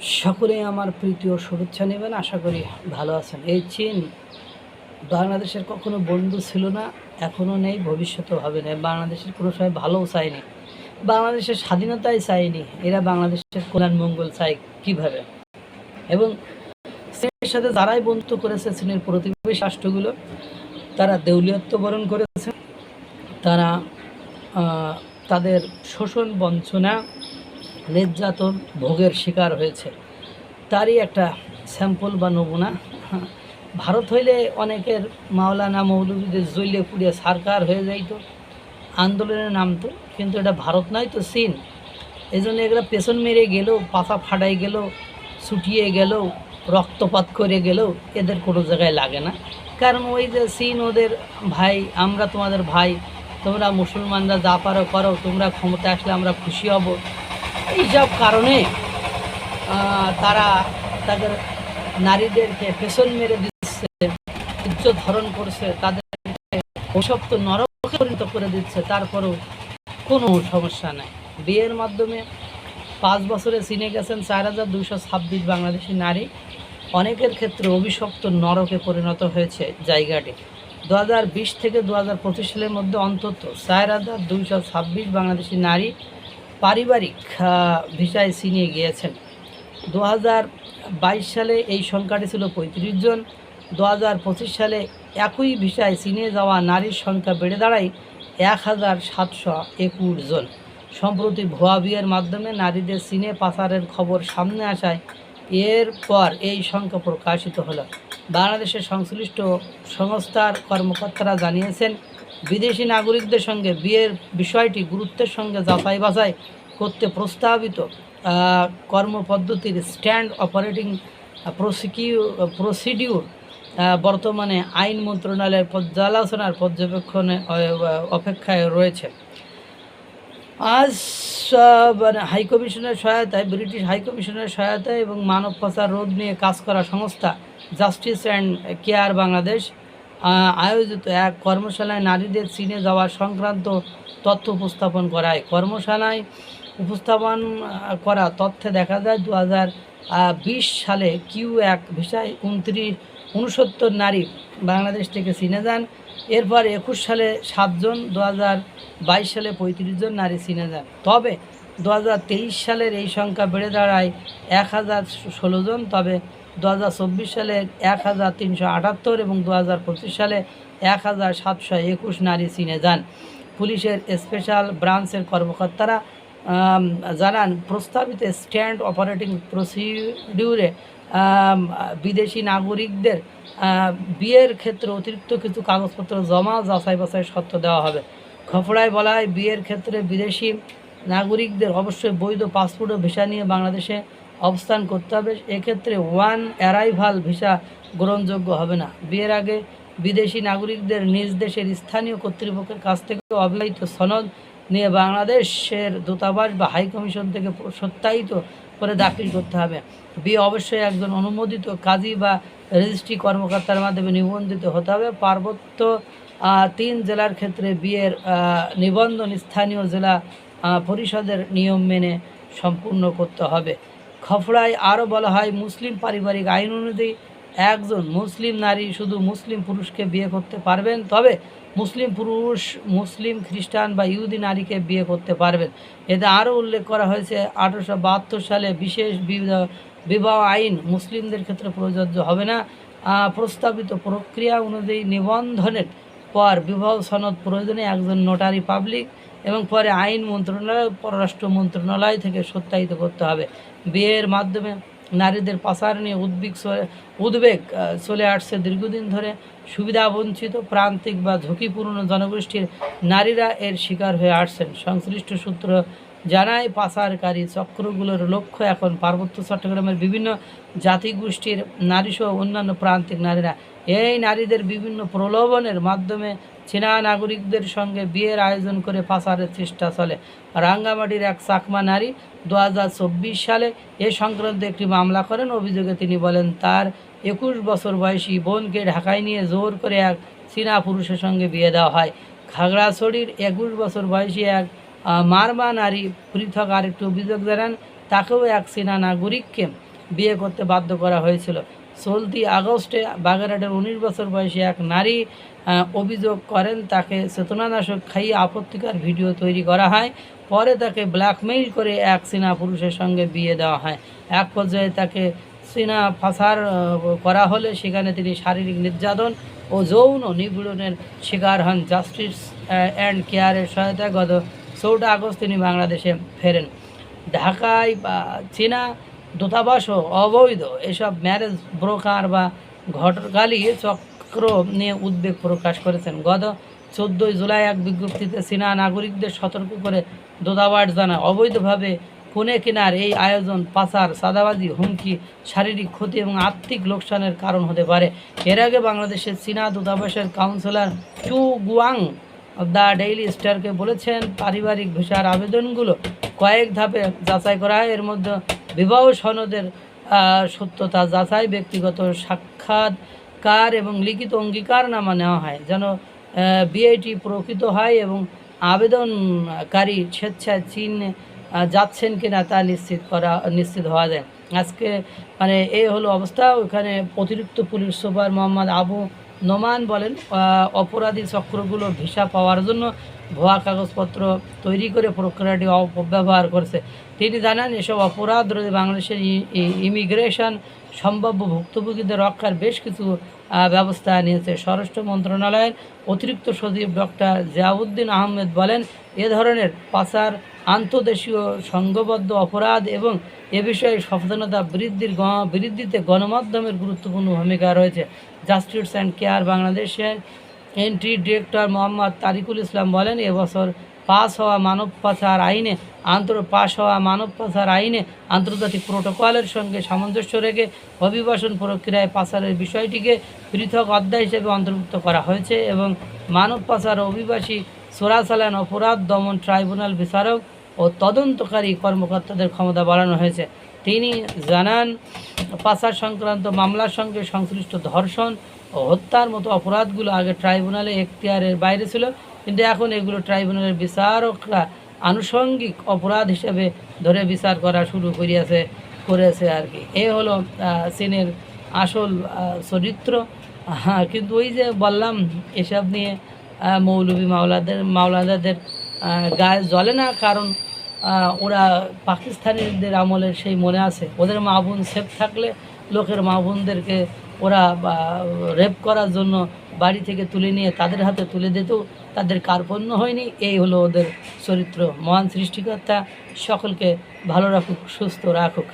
সকলেই আমার প্রীতি ও শুভেচ্ছা নেবেন। আশা করি ভালো আছেন। এই চীন বাংলাদেশের কখনো বন্ধু ছিল না, এখনও নেই, ভবিষ্যতেও হবে না। বাংলাদেশের কোনো সময় ভালোও চায়নি, বাংলাদেশের স্বাধীনতাই চায়নি। এরা বাংলাদেশের কল্যাণ মঙ্গল চায় কীভাবে? এবং চীনের সাথে যারাই বন্ধুত্ব করেছে, চীনের প্রতিবেশী রাষ্ট্রগুলো, তারা দেউলিয়ত্ব বরণ করেছে। তারা তাদের শোষণ, বঞ্চনা, নির্যাতন, ভোগের শিকার হয়েছে। তারই একটা স্যাম্পল বা নমুনা। ভারত হইলে অনেকের মাওলানা মৌলবীদের জ্বলিয়ে পুড়িয়ে সরকার হয়ে যাইতো, আন্দোলনে নামতো। কিন্তু এটা ভারত নয় তো চীন। এই জন্য এগুলো পেছন মেরে গেলেও, পাতা ফাটাই গেলেও, ছুটিয়ে গেলেও, রক্তপাত করে গেলেও এদের কোনো জায়গায় লাগে না। কারণ ওই যে চীন ওদের ভাই, আমরা তোমাদের ভাই, তোমরা মুসলমানরা যা পারো করো, তোমরা ক্ষমতা আসলে আমরা খুশি হব, এইসব কারণে তারা তাদের নারীদেরকে পেছন মেরে দিচ্ছে, ইজ্জত হরণ করছে, তাদেরকে অভিশপ্ত নরকে পরিণত করে দিচ্ছে। তারপরেও কোনো সমস্যা নাই। বিয়ের মাধ্যমে 5 বছরে চিনে গেছেন 4226 বাংলাদেশি নারী। অনেকের ক্ষেত্রে অভিশপ্ত নরকে পরিণত হয়েছে জায়গাটি। 2020 থেকে 2025 সালের মধ্যে অন্তত 4226 বাংলাদেশি নারী পারিবারিক ভিসায় চীনে গিয়েছেন। 2022 সালে এই সংখ্যাটি ছিল 35 জন। 2025 সালে একই ভিসায় চীনে যাওয়া নারীর সংখ্যা বেড়ে দাঁড়ায় 1721 জন। সম্প্রতি ভুয়া বিয়ের মাধ্যমে নারীদের চীনে পাচারের খবর সামনে আসায় এরপর এই সংখ্যা প্রকাশিত হলো। বাংলাদেশের সংশ্লিষ্ট সংস্থার কর্মকর্তারা জানিয়েছেন, বিদেশি নাগরিকদের সঙ্গে বিয়ের বিষয়টি গুরুত্বের সঙ্গে যাচাই বাছাই করতে প্রস্তাবিত কর্মপদ্ধতির স্ট্যান্ড অপারেটিং প্রসিডিউর বর্তমানে আইন মন্ত্রণালয়ের পর্যালোচনার পর্যবেক্ষণে অপেক্ষায় রয়েছে। আজ হাইকমিশনের সহায়তায়, ব্রিটিশ হাইকমিশনের সহায়তায় এবং মানব পাচার রোধ নিয়ে কাজ করা সংস্থা জাস্টিস অ্যান্ড কেয়ার বাংলাদেশ আয়োজিত এক কর্মশালায় নারীদের চীনে যাওয়া সংক্রান্ত তথ্য উপস্থাপন করায়। কর্মশালায় উপস্থাপন করা তথ্যে দেখা যায় 2020 সালে Q1 ভিসায় 69 নারী বাংলাদেশ থেকে চীনে যান। এরপর 21 সালে 7 জন, 2022 সালে 35 জন নারী চীনে যান। তবে 2023 সালের এই সংখ্যা বেড়ে দাঁড়ায় 1016 জন। তবে 2024 সালে 1378 এবং 2025 সালে 1721 নারী চীনে যান। পুলিশের স্পেশাল ব্রাঞ্চের কর্মকর্তারা জানান, প্রস্তাবিত স্ট্যান্ড অপারেটিং প্রসিডিউরে বিদেশি নাগরিকদের বিয়ের ক্ষেত্রে অতিরিক্ত কিছু কাগজপত্র জমা, যাচাই বাছাই সত্ত্ব দেওয়া হবে। খফড়ায় বলা হয়, বিয়ের ক্ষেত্রে বিদেশি নাগরিকদের অবশ্যই বৈধ পাসপোর্ট ও ভিসা নিয়ে বাংলাদেশে অবস্থান করতে হবে। এক্ষেত্রে ওয়ান অ্যারাইভাল ভিসা গ্রহণযোগ্য হবে না। বিয়ের আগে বিদেশি নাগরিকদের নিজ দেশের স্থানীয় কর্তৃপক্ষের কাছ থেকে অবিবাহিত সনদ নিয়ে বাংলাদেশের দূতাবাস বা হাই কমিশন থেকে সত্যায়িত করে দাখিল করতে হবে। বিয়ে অবশ্যই একজন অনুমোদিত কাজী বা রেজিস্ট্রি কর্মকর্তার মাধ্যমে নিবন্ধিত হতে হবে। পার্বত্য 3 জেলার ক্ষেত্রে বিয়ের নিবন্ধন স্থানীয় জেলা পরিষদের নিয়ম মেনে সম্পূর্ণ করতে হবে। খফড়ায় আরও বলা হয়, মুসলিম পারিবারিক আইন অনুযায়ী একজন মুসলিম নারী শুধু মুসলিম পুরুষকে বিয়ে করতে পারবেন। তবে মুসলিম পুরুষ মুসলিম, খ্রিস্টান বা ইহুদি নারীকে বিয়ে করতে পারবেন। এতে আরও উল্লেখ করা হয়েছে, 1872 সালে বিশেষ বিবাহ আইন মুসলিমদের ক্ষেত্রে প্রযোজ্য হবে না। প্রস্তাবিত প্রক্রিয়া অনুযায়ী নিবন্ধনের পর বিবাহ সনদ প্রয়োজনে একজন নোটারি পাবলিক এবং পরে আইন মন্ত্রণালয়, পররাষ্ট্র মন্ত্রণালয় থেকে সত্যায়িত করতে হবে। বিয়ের মাধ্যমে নারীদের পাচার নিয়ে উদ্বেগ চলে আসছে দীর্ঘদিন ধরে। সুবিধা বঞ্চিত, প্রান্তিক বা ঝুঁকিপূর্ণ জনগোষ্ঠীর নারীরা এর শিকার হয়ে আসছেন। সংশ্লিষ্ট সূত্র জানায়, পাচারকারী চক্রগুলোর লক্ষ্য এখন পার্বত্য চট্টগ্রামের বিভিন্ন জাতিগোষ্ঠীর নারীসহ অন্যান্য প্রান্তিক নারীরা। এই নারীদের বিভিন্ন প্রলোভনের মাধ্যমে চীনা নাগরিকদের সঙ্গে বিয়ের আয়োজন করে পাচারের চেষ্টা চলে। রাঙ্গামাটির এক চাকমা নারী 2024 সালে এ সংক্রান্ত একটি মামলা করেন। অভিযোগে তিনি বলেন, তার 21 বছর বয়সী বোনকে ঢাকায় নিয়ে জোর করে এক চীনা পুরুষের সঙ্গে বিয়ে দেওয়া হয়। খাগড়াছড়ির 21 বছর বয়সী এক মারমা নারী পৃথক আরেকটি অভিযোগ জানান, তাকেও এক চীনা নাগরিককে বিয়ে করতে বাধ্য করা হয়েছিল। চলতি আগস্টে বাগেরহাটের 19 বছর বয়সী এক নারী অভিযোগ করেন তাকে চেতনানাশক খাইয়ে আপত্তিকর ভিডিও তৈরি করা হয়। পরে তাকে ব্ল্যাকমেইল করে এক চীনা পুরুষের সঙ্গে বিয়ে দেওয়া হয়। এক পর্যায়ে তাকে চীনা পাচার করা হলে সেখানে তিনি শারীরিক নির্যাতন ও যৌন নিপীড়নের শিকার হন। জাস্টিস অ্যান্ড কেয়ারের সহায়তায় গত 14 আগস্ট তিনি বাংলাদেশে ফেরেন। ঢাকায় চীনা দূতাবাসও অবৈধ এসব ম্যারেজ ব্রোকার বা ঘটকালি চক্র নিয়ে উদ্বেগ প্রকাশ করেছেন। গত 14 জুলাই এক বিজ্ঞপ্তিতে চীনা নাগরিকদের সতর্ক করে দূতাবাস জানায়, অবৈধভাবে কনে কেনার এই আয়োজন পাচার, চাঁদাবাজি, হুমকি, শারীরিক ক্ষতি এবং আর্থিক লোকসানের কারণ হতে পারে। এর আগে বাংলাদেশের চীনা দূতাবাসের কাউন্সিলর চু গুয়াং দ্য ডেইলি স্টারকে বলেছেন, পারিবারিক ভিসার আবেদনগুলো কয়েক ধাপে যাচাই করা হয়। এর মধ্যে বিবাহ সনদের সত্যতা যাচাই, ব্যক্তিগত সাক্ষাৎকার এবং লিখিত অঙ্গীকারনামা নেওয়া হয় যেন বিয়েটি প্রকৃত হয় এবং আবেদনকারী স্বেচ্ছায় চীনে যাচ্ছেন কিনা তা নিশ্চিত হওয়া যায়। আজকে এই হলো অবস্থা। ওখানে অতিরিক্ত পুলিশ সুপার মোহাম্মদ আবু নোমান বলেন, অপরাধী চক্রগুলো ভিসা পাওয়ার জন্য ভুয়া কাগজপত্র তৈরি করে প্রক্রিয়াটি অপব্যবহার করছে। তিনি জানান, এসব অপরাধ রোধে বাংলাদেশের ইমিগ্রেশন সম্ভাব্য ভুক্তভোগীদের রক্ষার বেশ কিছু ব্যবস্থা নিয়েছে। স্বরাষ্ট্র মন্ত্রণালয়ের অতিরিক্ত সচিব ডক্টর জিয়াউদ্দিন আহমেদ বলেন, এ ধরনের পাচার আন্তদেশীয় সংঘবদ্ধ অপরাধ এবং এ বিষয়ে সচেতনতা বৃদ্ধিতে গণমাধ্যমের গুরুত্বপূর্ণ ভূমিকা রয়েছে। জাস্টিস অ্যান্ড কেয়ার বাংলাদেশের এন্ট্রি ডিরেক্টর মোহাম্মদ তারিকুল ইসলাম বলেন, এবছর পাস হওয়া মানব পাচার আইনে আন্তর্জাতিক প্রোটোকলের সঙ্গে সামঞ্জস্য রেখে অভিবাসন প্রক্রিয়ায় পাচারের বিষয়টিকে পৃথক অধ্যায় হিসেবে অন্তর্ভুক্ত করা হয়েছে এবং মানব পাচার ও অভিবাসী চোরাচালান অপরাধ দমন ট্রাইব্যুনাল বিচারক ও তদন্তকারী কর্মকর্তাদের ক্ষমতা বাড়ানো হয়েছে। তিনি জানান, পাচার সংক্রান্ত মামলার সঙ্গে সংশ্লিষ্ট ধর্ষণ ও হত্যার মতো অপরাধগুলো আগে ট্রাইব্যুনালে এখতিয়ারের বাইরে ছিল, কিন্তু এখন এগুলো ট্রাইব্যুনালের বিচারকরা আনুষঙ্গিক অপরাধ হিসেবে ধরে বিচার করা শুরু করেছে আর কি। এ হলো চীনের আসল চরিত্র। কিন্তু ওই যে বললাম, এসব নিয়ে মৌলভী মাওলানাদের গায়ে জ্বলে না, কারণ ওরা পাকিস্তানিদের আমলের সেই মনে আছে। ওদের মা বোন সেফ থাকলে লোকের মা বোনদেরকে ওরা রেপ করার জন্য বাড়ি থেকে তুলে নিয়ে তাদের হাতে তুলে দিতেও তাদের কার্পণ্য হয়নি। এই হলো ওদের চরিত্র। মহান সৃষ্টিকর্তা সকলকে ভালো রাখুক, সুস্থ রাখুক।